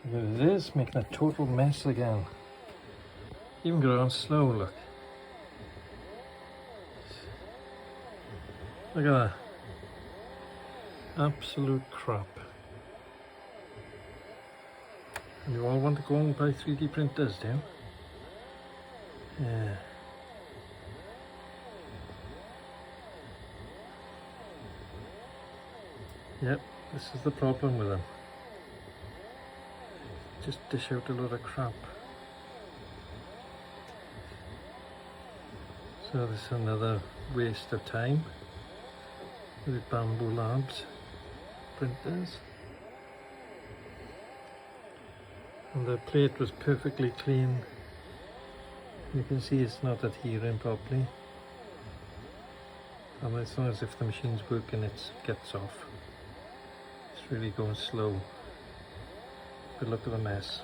There it is, making a total mess again. Even going slow, look. Look at that. Absolute crap. And you all want to go and buy 3D printers, do you? Yeah. Yep, this is the problem with them. Just dish out a load of crap. So this is another waste of time with Bambu Labs printers. And the plate was perfectly clean. You can see it's not adhering properly. And it's not as if the machine's working, it gets off. It's really going slow. But look at the mess.